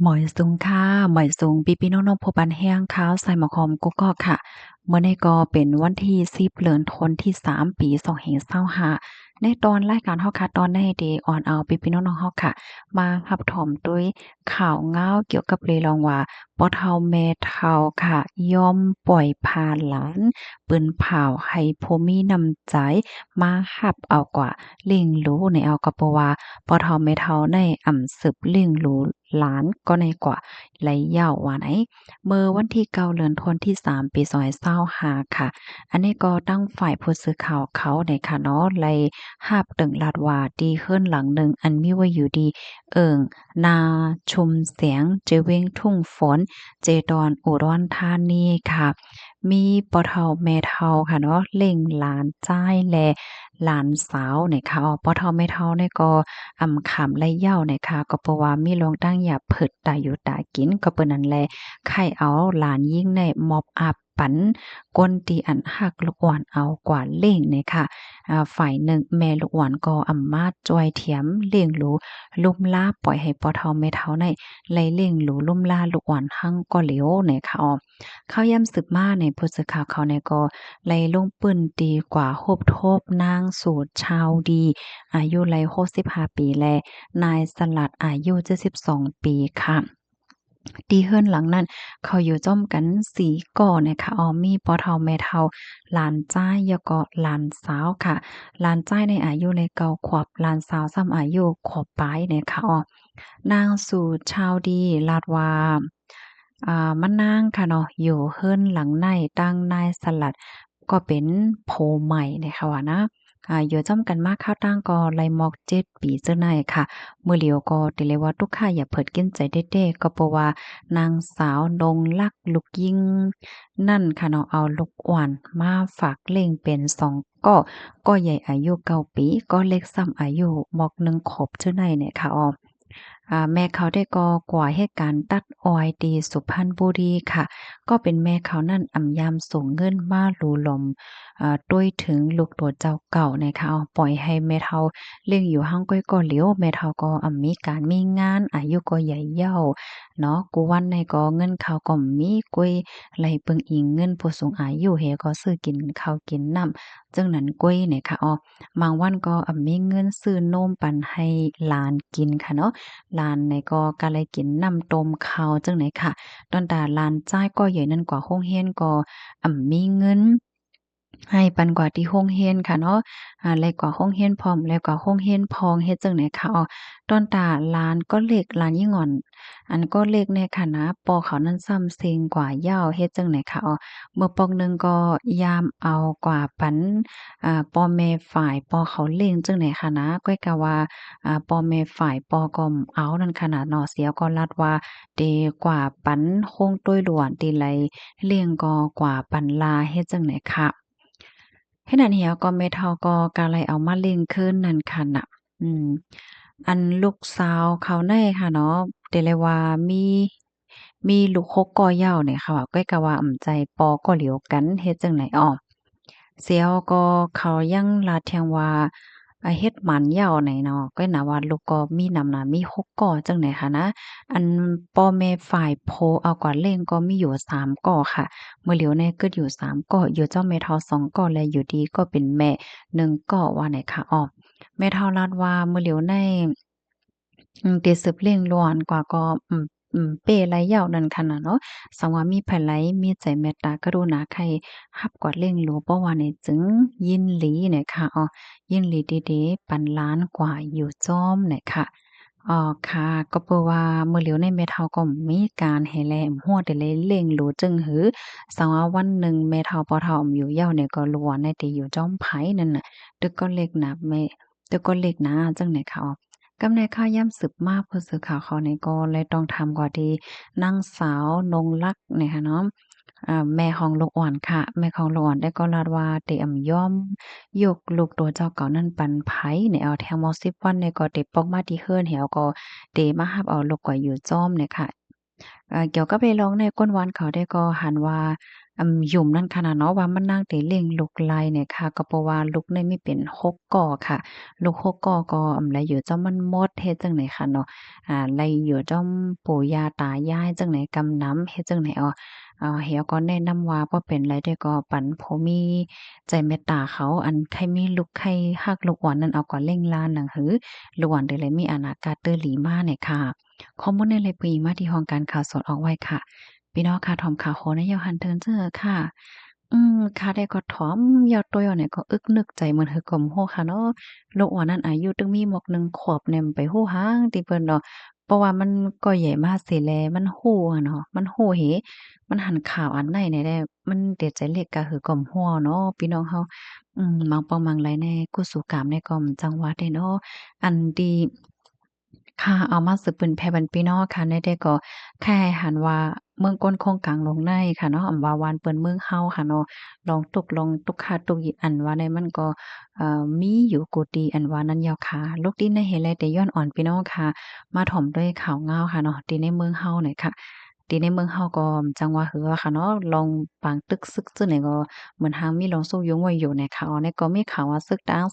หมอยสูงค่ะหมอยสูงพี่ๆน้องๆผู้ปันแห้งขาวใส่หมอหอมกุ๊กก๊อกค่ะเมื่อนี้ก็เป็นวันที่10เดือนธันวาคมที่3ปี2525ในตอนรายการเฮาค่ะตอนในเดออนเอาพี่ๆน้องๆเฮาค่ะมารับถมด้วยข่าวง้าวเกี่ยวกับเรื่องว่าพ่อเฒ่าแม่เฒ่าค่ะยอมปล่อยพาหลานปืนเผาให้ผู้มีน้ำใจมารับเอากว่าเลี้ยงรู้ในเอาก็เพราะว่าพ่อเฒ่าแม่เฒ่าในสืบเลี้ยงรู้หลานก็ในกว่าไหลยาวว่าไหนเมื่อวันที่9เดือนธันวาคมที่3ปี2025ค่ะอันนี้ก็ตั้งฝ่ายผู้สื่อข่าวเขาเนี่ยค่ะเนาะไล่หาบตึงลาดว่าดีขึ้นหลังหนึ่งอันมีไว้อยู่ดีเอิงนาชุมเสียงเจเวงทุ่งฝนเจดอนอุดรธานีค่ะมีพ่อเฒ่าแม่เฒ่าค่ะเนาะเล่งหลานจ้ายแลหลานสาวเนี่ยค่ะพ่อเฒ่าแม่เฒ่าเนี่ยก็ขำและเหย้าเนี่ยค่ะก็เพราะว่ามีโรงตั้งอย่าเผิดตาอยู่ตากินก็เปิ้นนั่นแหละไข่เอาหลานยิ่งในม็อบอัปปันก้นตีอันหักลูกอ่อนเอากว่าเล่งเนี่ยค่ะฝ่ายหนึ่งแม่ลูกอ่อนก็อำมาตย์จ้อยเถียมเลี้ยงรู้ลุ่มล่าปล่อยให้พ่อเฒ่าแม่เฒ่าในไล่เลี้ยงรู้ลุ่มล่าลูกอ่อนหั้งก็เหลวเนี่ยค่ะข้าวย่ำสืบมาในผู้สื่อข่าวเขาเนี่ยก็ไล่ลงปืนตีกว่าโฮบโทบนางสูตรชาวดีอายุไล่65ปีและนายสลัดอายุ72ปีค่ะที่เฮือนหลังนั้นเขาอยู่จ้อมกัน4ก่อนะคะมีพ่อเฒ่าแม่เฒ่าหลานจ้ายแล้วก็หลานสาวค่ะหลานจ้ายในอายุเลย9ขวบหลานสาวซ้ำอายุขวบปลายนะคะนางสู่ชาวดีลาดว่ามะนางค่ะเนาะอยู่เฮือนหลังในตั้งนายสลัดก็เป็นโพใหม่นะคะว่านะอยู่จ้ำกันมาข้าวตั้งก็ไล่มอก7ปีเจ้าในค่ะมื้อเหลียวก็ติเลยว่าตุกข่าอย่าเพิดกินใจเด้ๆก็เพราะว่านางสาวนงลักษ์ลูกยิ่งนั่นค่ะเนาะเอาลูกอ่อนมาฝากเลี้ยงเป็น2ก็ใหญ่อายุ9ปีก็เล็กซ้ำอายุมอก1ขบเจ้าในเนี่ยค่ะแม่เขาได้ก่อกว่าเหตุการณ์ตัดอ้อยที่สุพรรณบุรีค่ะก็เป็นแม่เขานั่นอำยามส่งเงินมาหรูหลมด้วยถึงลูกตัวเจ้าเก่านะคะปล่อยให้แม่เฒ่าเลี้ยงอยู่ห้างก้อยก็เหลียวแม่เฒ่าก็มีการมีงานอายุก็ใหญ่เย้าเนาะกูวันในก็เงินข้าวก็มีกุ้ยไหลเปิงอิงเงินผู้สูงอายุเฮก็ซื้อกินข้าวกินน้ำจึงนั้นกุ้ยเนี่ยค่ะบางวันก็มีเงินซื้อนมปันให้หลานกินค่ะเนาะ ลานในก็กะเลยกินน้ำต้มข้าวจังไหนค่ะตอนตาลานจ้ายก็ใหญ่นั่นกว่าโรงเรียนก็มีเงินให้ปันกว่าที่โรงเรียนค่ะเนาะแล้วก็โรงเรียนพร้อมแล้วก็โรงเรียนพองเฮ็ดจั่งใดค่ะตอนตาหลานก็เล็กหลานยิ่งอ่อนอันก็เล็กแน่ค่ะนะปอเขานั้นซ้ำเซ็งกว่ายาวเฮ็ดจั่งใดค่ะเมื่อปอกหนึ่งก็ยามเอากว่าปันพ่อแม่ฝ่ายปอเขาเล็งจั่งใดค่ะนะก้อยกะว่า พ่อแม่ฝ่ายปอก็เอานั่นขนาดเนาะเสียก็ลัดว่าเดกว่าปันโค้งต้วยหลวนตีไหลเลี่ยงก็กว่าปันลาเฮ็ดจังไหนคะเฮ็ดนั้นเหี่ยวก็แม่เฒ่าก็กะเลยเอามาเลี้ยงคืนนั่นค่ะน่ะอืมอันลูกสาวเขาในค่ะเนาะแต่เลยว่ามีลูก6กอเหย้าเนี่ยค่ะว่าก้อยก็ว่าใจปอก็เหลียวกันเฮ็ดจั่งไหนเสียวก็เขายังลาดแทงว่าเฮ็ดหมันยาวไหนเนาะก็น่ะว่าลูกก็มีนำน่ะมี6ก่อจังได๋ค่ะนะอันพ่อแม่ฝ่ายโพเอาก่อนเล่งก็มีอยู่3ก่อค่ะมื้อเหลียวแน่กึดอยู่3ก่ออยู่เจ้าแม่เฒ่า2ก่อและอยู่ดีก็เป็นแม่1ก่อว่าไหนคะแม่เฒ่าลาดว่ามื้อเหลียวในที่สืบเลี้ยงล้วนกว่าก็เป้ไหลยาวนั่นค่ะน่ะเนาะสังว่ามีไผไหลมีใจเมตตากรุณาใครรับกอดเล่งหลูบ่ว่านี่จึงยินหลีเนี่ยค่ะยินหลีเดๆปันล้านกว่าอยู่จ้อมเนี่ยค่ะค่ะก็เพราะว่ามื้อเหลียวในแม่เฒ่าก็มีการให้แลหัวแต่เลยเล่งหลูจึงหือสังว่าวันหนึ่งแม่เฒ่าพ่อเฒ่าอยู่เหย้าเนี่ยก็ลัวในที่อยู่จ้อมไผนั่นน่ะตึกก็เล็กนะแม่ตึกก็เล็กนะจังไหนค่ะกำในข่าวย่ำสืบมากผู้สื่อข่าวเขาในก็เลยต้องทำกว่าดีนางสาวนงลักษณ์เนี่ยค่ะเนาะแม่ของลูกอ่อนค่ะแม่ของลูกอ่อนได้ก็ลาดว่าได้ย่อมยกลูกตัวเจ้าเก่านั้นปันไผเนี่ยเอาแถวม10วันเนี่ยก็ได้ปอกมาที่เฮือนแหวก็ได้มารับเอาลูกก็อยู่จ้อมเนี่ยค่ะเกี่ยวกับไปร้องในก้นวันเขาได้ก็หันว่า ยุ่มนั่นขนาดเนาะว่ามันนั่งเตเล่งลูกไล่เนี่ยค่ะก็เพราะว่าลูกเนี่ยมีเป็น6ก่อค่ะลูก6ก่อก็ไลอยู่เจ้ามันหมดเฮ็ดจั่งใดค่ะเนาะไล่อยู่จ้อมปู่ย่าตายายจั่งไหนกำนำเฮ็ดจั่งไหนเฮียก็แนะนำว่าบ่เป็นไรเด้อก็ปันผู้มีใจเมตตาเขาอันใครมีลูกใครฮักลูกอ่อนนั้นเอาก็เร่งล่าหนังหือลูกอ่อนได้เลยมีอนาคตเตอหลีมาเนี่ยค่ะข้อมูลในเลยปีมาที่ห้องการข่าวสดออกไว้ค่ะ พี่น้องค่ะถอมข่าวโหนยาวหันเทินเจอค่ะค่ะได้ก็ถอมยาวตัวยอเนี่ยก็อึกนึกใจเหมือนหือกมโฮค่ะเนาะลูกอ่อนนั้นอายุตึงมีหมอกหนึ่งขวบเนี่ยไปฮู้หางติเพิ่นเนาะเพราะว่ามันก็ใหญ่มาเสิแลมันฮู้อะเนาะมันฮู้เหมันหันข่าวอันไหนเนี่ยได้มันเดดใจเล็กกะหือกมฮัวเนาะพี่น้องเฮามังปองมังไรแน่กุสุกามในกอมจังหวัดเนาะอันดีค่ะเอามาสืบเป็นแพ่บันพี่น้องค่ะในได้ก็แค่หันว่าเมืองก้นโคงกลางลงในค่ะเนาะอำว่าวานเปิ้นเมืองเฮาค่ะเนาะลองตุกค่าตุกอีอันว่าในมันก็มีอยู่กูดีอันว่านั้นยาวค่ะลูกดินในเห็นไรแต่ย้อนอ่อนพี่น้องค่ะมาถ่อมด้วยข่าวเงาค่ะเนาะที่ในเมืองเฮาเนี่ยค่ะที่ในเมืองเฮาก็จังว่าหือว่าค่ะเนาะลองปางตึกซึกจึไหนก็เหมือนทางมีลองสู้ยุงไว้อยู่ในข่าวเนี่ยก็มีข่าวว่าซึกดาง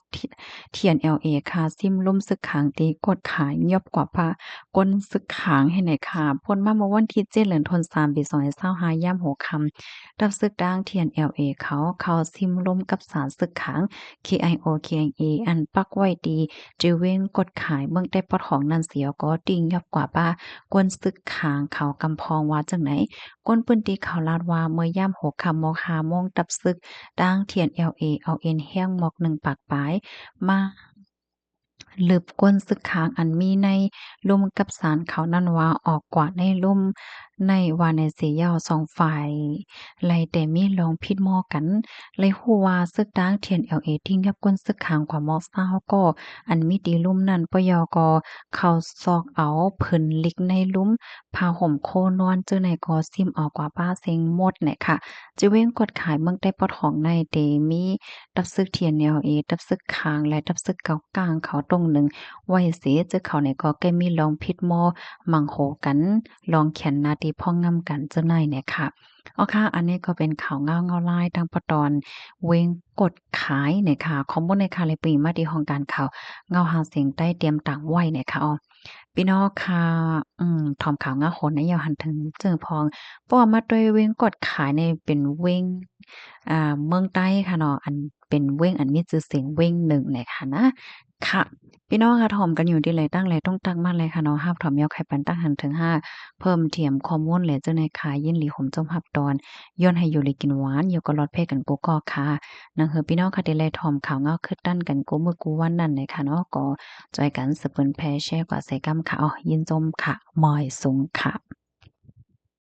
TNLA ค่ะซิมล่มซึกขางตีกดขายเงียบกว่าพระก้นซึกขางให้ไหนค่ะพ้นมาเมื่อวันที่7เดือนธันวาคมปี2025ย่ำหัวค่ำรับซึกด้าง TNLA เขาซิมล่มกับสารซึกขาง KIO KIA อันปักไว้ดีจือเว้งกดขายเมืองได้ปอดของนันเสียวก็ติงยับกว่าป้ากวนซึกขางเขากำพองว่าจังไหนก้นปืนตีเขาลาดว่าเมื่อย่ำหัวค่ำม5โมงตับซึกด้าง TNLA เอาเอ็นแห้งหมอก1ปากปลายมาลึบก้นซึกค้างอันมีในลุ่มกับสารเขานั่นว่าออกกว่าในลุ่มในวาในเสียยาวสองฝ่ายไลแต่มีลองพิดหม้อกันเลยฮู้ว่าซึกด้างเทียน LA ทิ้งกับก้นซึกค้างกว่ามอซ่าเฮาก็อันมีดีลุ่มนั้นปยก็เข้าซอกเอาเพิ่นลิกในลุ่มผ้าห่มโคนอนเจอในก็ซิมออกกว่าป้าเซ็งหมดเนี่ยค่ะจิเว้งกดขายเมืองใต้ปอทองในเดมีดับซึกเทียน LA ดับซึกค้างและดับซึกเกากลางเขาตรงหนึ่ง ไว้เสียจะเขาเนี่ยก็แกมีลองพิษหม้อมังโหกันลองเขียนนาทีพ่องงำกันเจ้าหน่ายเนี่ยค่ะอ๋อค่ะอันนี้ก็เป็นข่าวเงาลายทางปะตอนเวงกดขายเนี่ยค่ะข้อมูลในค่ะเลยปีมาที่ห้องการข่าวเงาหาเสียงใต้เตรียมต่างไว้เนี่ยค่ะอ๋อพี่น้องค่ะถอมข่าวเงาโหนในยาวหันถึงเจอพองเพราะว่ามาด้วยเวงกดขายในเป็นเวงเมืองใต้ค่ะเนาะอันเป็นเวงอันมีชื่อเสียงเวงหนึ่งเนี่ยค่ะนะค่ะ พี่น้องค่ะถ่อมกันอยู่ที่ไรตั้งไรต้องตั้งมาเลยค่ะเนาะห้าบถ่อมยอไข่ปันตั้งหันถึง5เพิ่มเทียมข้อมูลแหละเจ้าในขายยินหลีหมจมหับตอนย้อนให้อยู่เลยกินหวานอยู่ก็รอดเพกันกูก็ค่ะนังเฮอพี่น้องค่ะที่ไรถ่อมข่าวเงาคือตั้นกันกูมือกูวันนั่นเลยค่ะเนาะก็จอยกันสืบเปิ้นแพ่แช่กว่าใส่กำค่ะอ๋อยินจมค่ะมอยสูงค่ะ